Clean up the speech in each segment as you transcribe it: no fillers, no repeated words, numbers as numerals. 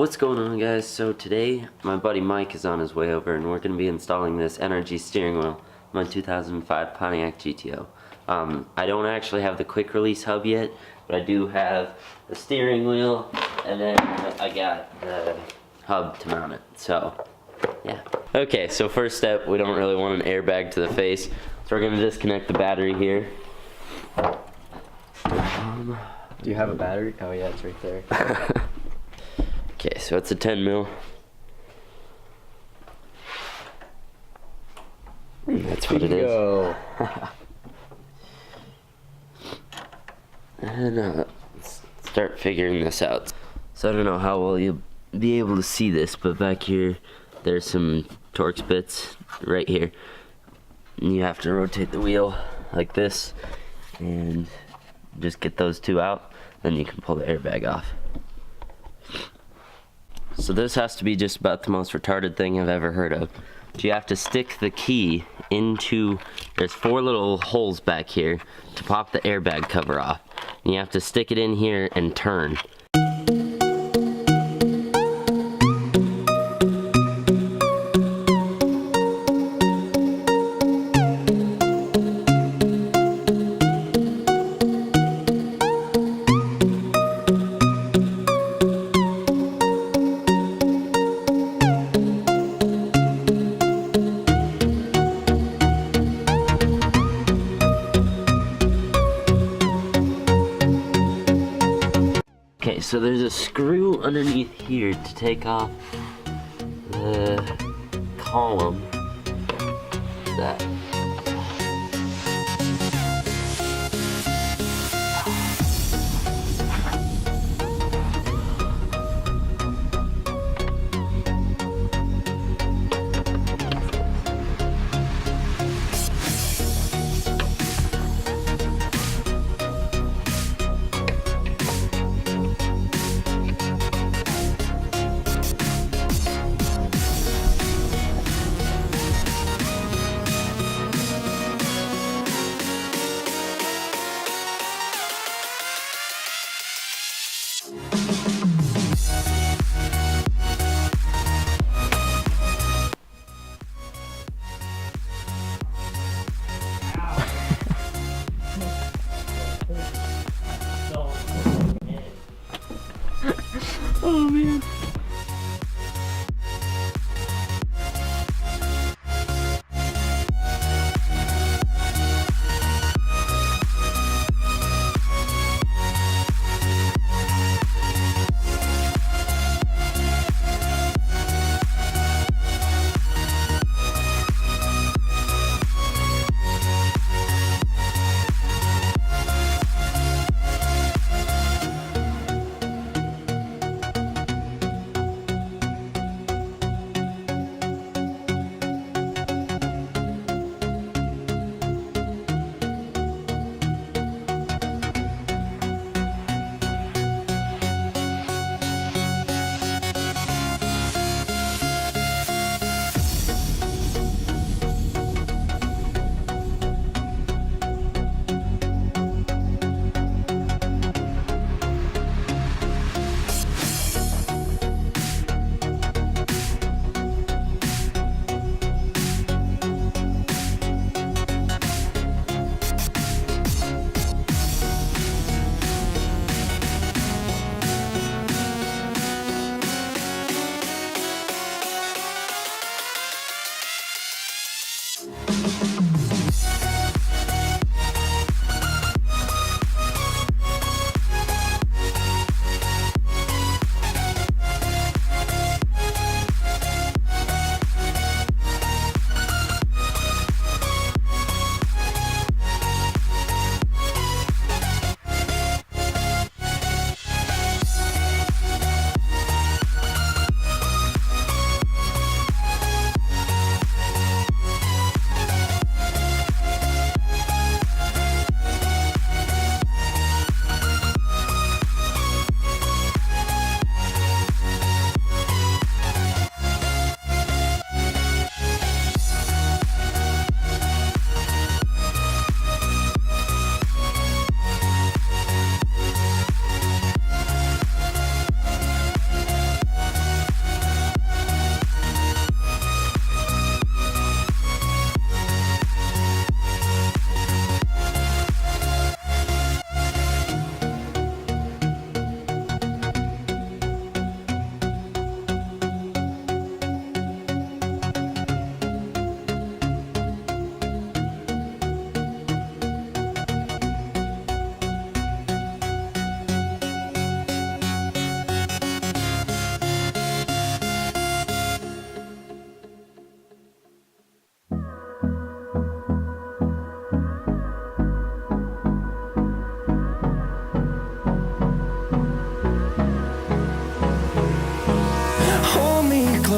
What's going on, guys? So today my buddy Mike is on his way over and we're going to be installing this NRG steering wheel on my 2005 Pontiac GTO. I don't actually have the quick release hub yet, but I do have the steering wheel and then I got the hub to mount it. So yeah. Okay, so first step, we don't really want an airbag to the face, so we're going to disconnect the battery here. Do you have a battery? Oh yeah, it's right there. Okay, so it's a 10 mil. That's what it is. And let's start figuring this out. So I don't know how well you'll be able to see this, but back here there's some Torx bits right here. And you have to rotate the wheel like this and just get those two out, then you can pull the airbag off. So this has to be just about the most retarded thing I've ever heard of. You have to stick the key into, there's 4 little holes back here to pop the airbag cover off. And you have to stick it in here and turn. Okay, so there's a screw underneath here to take off the column. That. Oh man.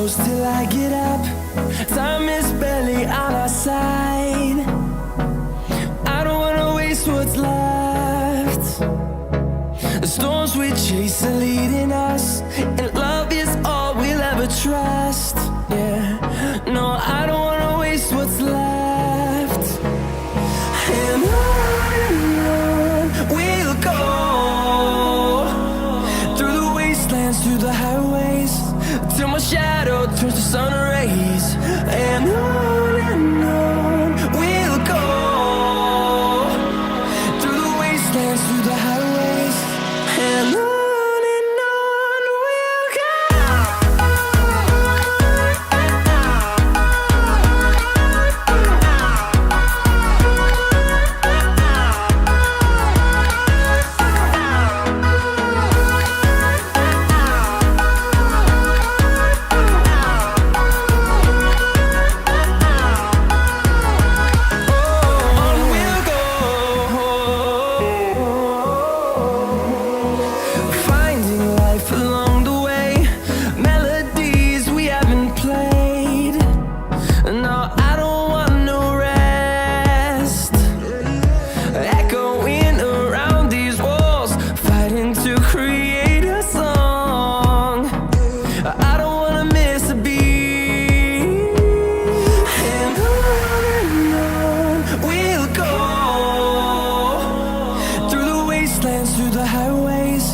close till I get up. Time is barely on our side. I don't wanna waste what's left. The storms we chase are leading us, and love is all we'll ever trust. Yeah, no, I don't wanna waste what's left. And on we'll go, through the wastelands, through the highways, till my shadow turns to sun rays. And on we'll go, through the wastelands, through the highways, and on we'll go. Through the highways,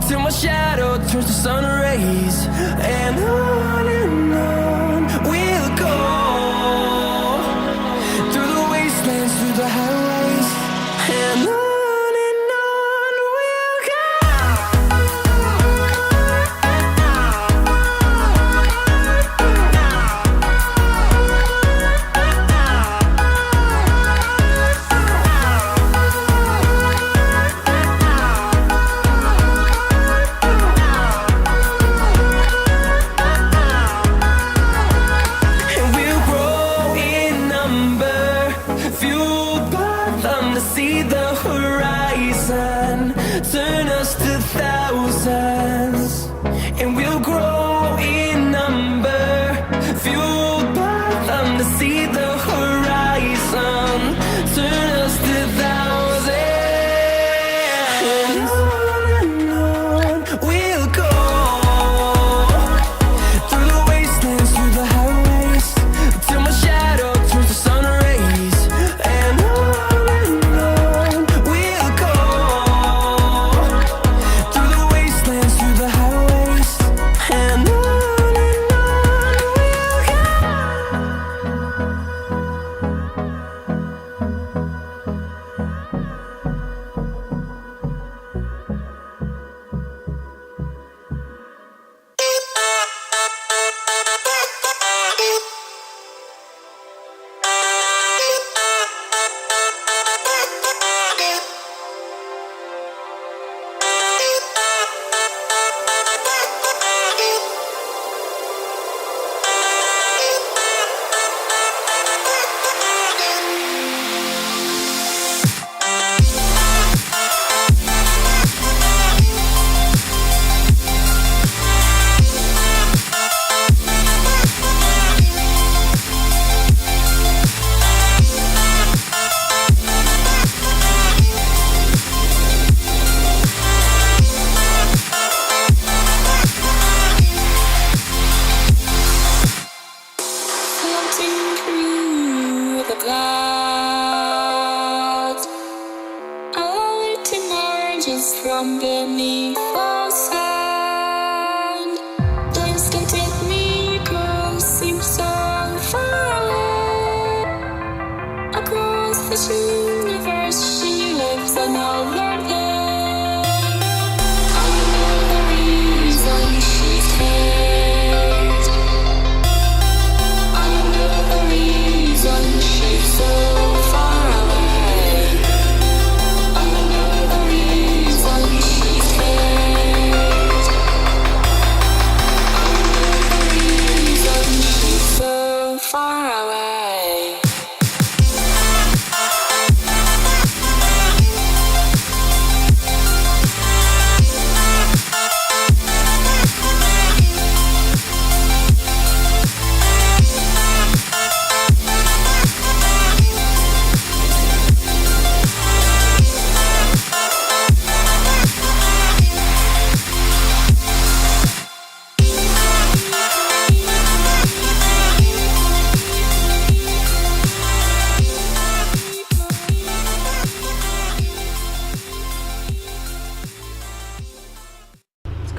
till my shadow turns to sun rays. And on we'll go, through the wastelands, through the highways, and on we'll go.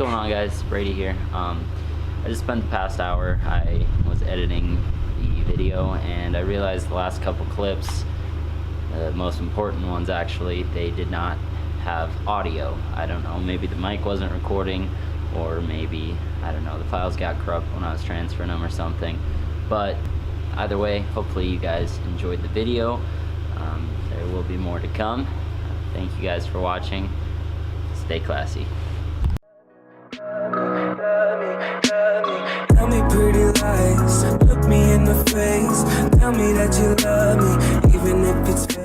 going on, guys? Brady here. I just spent the past hour, I was editing the video, and I realized the last couple clips, the most important ones actually, they did not have audio. I don't know, maybe the mic wasn't recording, or maybe, I don't know, the files got corrupt when I was transferring them or something. But either way, hopefully you guys enjoyed the video. There will be more to come. Thank you guys for watching. Stay classy. Tell me pretty lies, look me in the face. Tell me that you love me, even if it's fake.